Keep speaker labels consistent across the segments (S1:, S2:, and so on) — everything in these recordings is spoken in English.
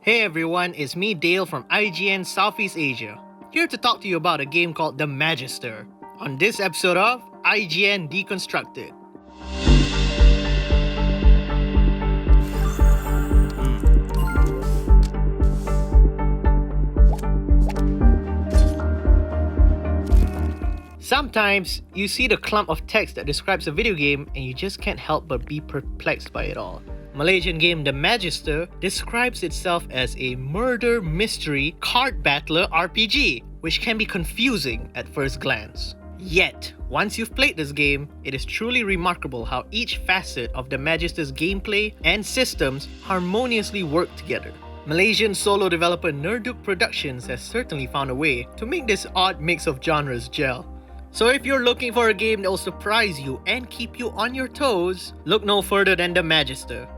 S1: Hey everyone, it's me Dale from IGN Southeast Asia, here to talk to you about a game called the Magister, on this episode of IGN Deconstructed. Sometimes, you see the clump of text that describes a video game and you just can't help but be perplexed by it all. Malaysian game The Magister describes itself as a murder mystery card battler RPG, which can be confusing at first glance. Yet, once you've played this game, it is truly remarkable how each facet of the Magister's gameplay and systems harmoniously work together. Malaysian solo developer Nerduk Productions has certainly found a way to make this odd mix of genres gel. So if you're looking for a game that will surprise you and keep you on your toes, look no further than the Magister.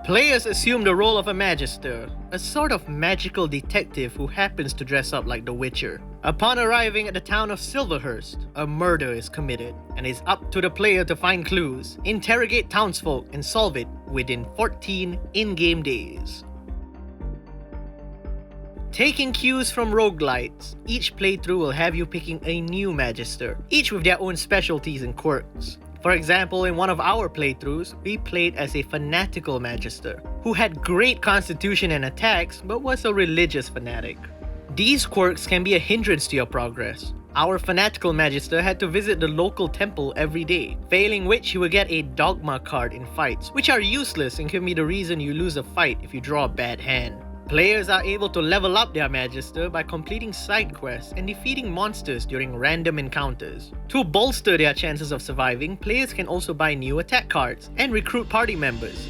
S1: Players assume the role of a Magister, a sort of magical detective who happens to dress up like the Witcher. Upon arriving at the town of Silverhurst, a murder is committed, and it's up to the player to find clues, interrogate townsfolk, and solve it within 14 in-game days. Taking cues from roguelites, each playthrough will have you picking a new Magister, each with their own specialties and quirks. For example, in one of our playthroughs, we played as a fanatical Magister, who had great constitution and attacks but was a religious fanatic. These quirks can be a hindrance to your progress. Our fanatical Magister had to visit the local temple every day, failing which he would get a dogma card in fights, which are useless and can be the reason you lose a fight if you draw a bad hand. Players are able to level up their Magister by completing side quests and defeating monsters during random encounters. To bolster their chances of surviving, players can also buy new attack cards and recruit party members,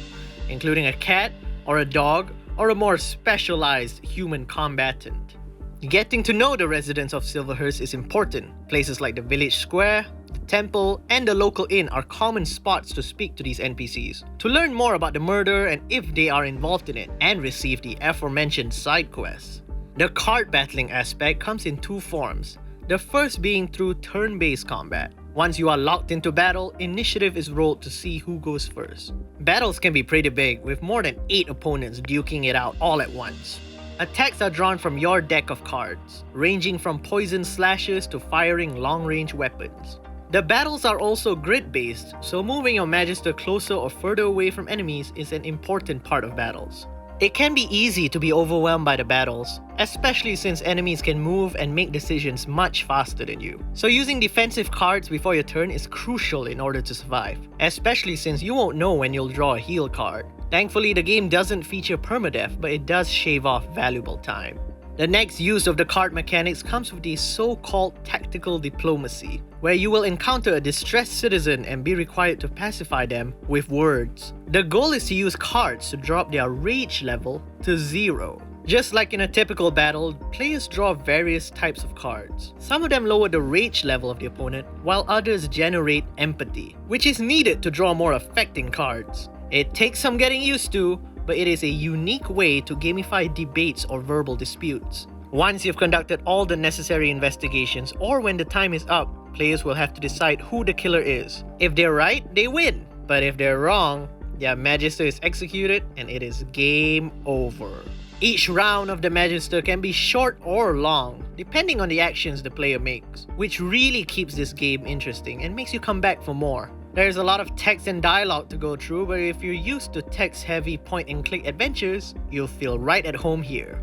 S1: including a cat or a dog or a more specialized human combatant. Getting to know the residents of Silverhurst is important. Places like the village square, the temple, and the local inn are common spots to speak to these NPCs, to learn more about the murder and if they are involved in it, and receive the aforementioned side quests. The card battling aspect comes in two forms, the first being through turn-based combat. Once you are locked into battle, initiative is rolled to see who goes first. Battles can be pretty big, with more than 8 opponents duking it out all at once. Attacks are drawn from your deck of cards, ranging from poison slashes to firing long-range weapons. The battles are also grid-based, so moving your Magister closer or further away from enemies is an important part of battles. It can be easy to be overwhelmed by the battles, especially since enemies can move and make decisions much faster than you. So using defensive cards before your turn is crucial in order to survive, especially since you won't know when you'll draw a heal card. Thankfully, the game doesn't feature permadeath, but it does shave off valuable time. The next use of the card mechanics comes with the so-called tactical diplomacy, where you will encounter a distressed citizen and be required to pacify them with words. The goal is to use cards to drop their rage level to 0. Just like in a typical battle, players draw various types of cards. Some of them lower the rage level of the opponent, while others generate empathy, which is needed to draw more affecting cards. It takes some getting used to, but it is a unique way to gamify debates or verbal disputes. Once you've conducted all the necessary investigations, or when the time is up, players will have to decide who the killer is. If they're right, they win. But if they're wrong, their Magister is executed and it is game over. Each round of the Magister can be short or long, depending on the actions the player makes, which really keeps this game interesting and makes you come back for more. There's a lot of text and dialogue to go through, but if you're used to text-heavy point-and-click adventures, you'll feel right at home here.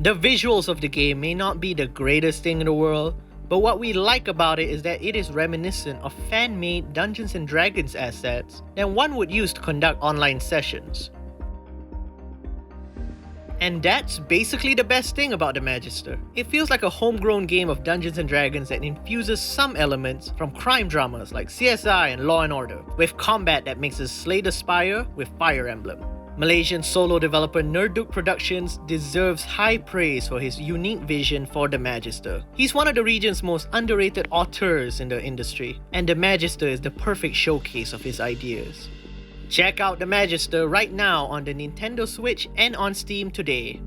S1: The visuals of the game may not be the greatest thing in the world, but what we like about it is that it is reminiscent of fan-made Dungeons & Dragons assets that one would use to conduct online sessions. And that's basically the best thing about the Magister. It feels like a homegrown game of Dungeons & Dragons that infuses some elements from crime dramas like CSI and Law & Order, with combat that mixes Slay the Spire with Fire Emblem. Malaysian solo developer Nerduk Productions deserves high praise for his unique vision for the Magister. He's one of the region's most underrated auteurs in the industry, and the Magister is the perfect showcase of his ideas. Check out the Magister right now on the Nintendo Switch and on Steam today.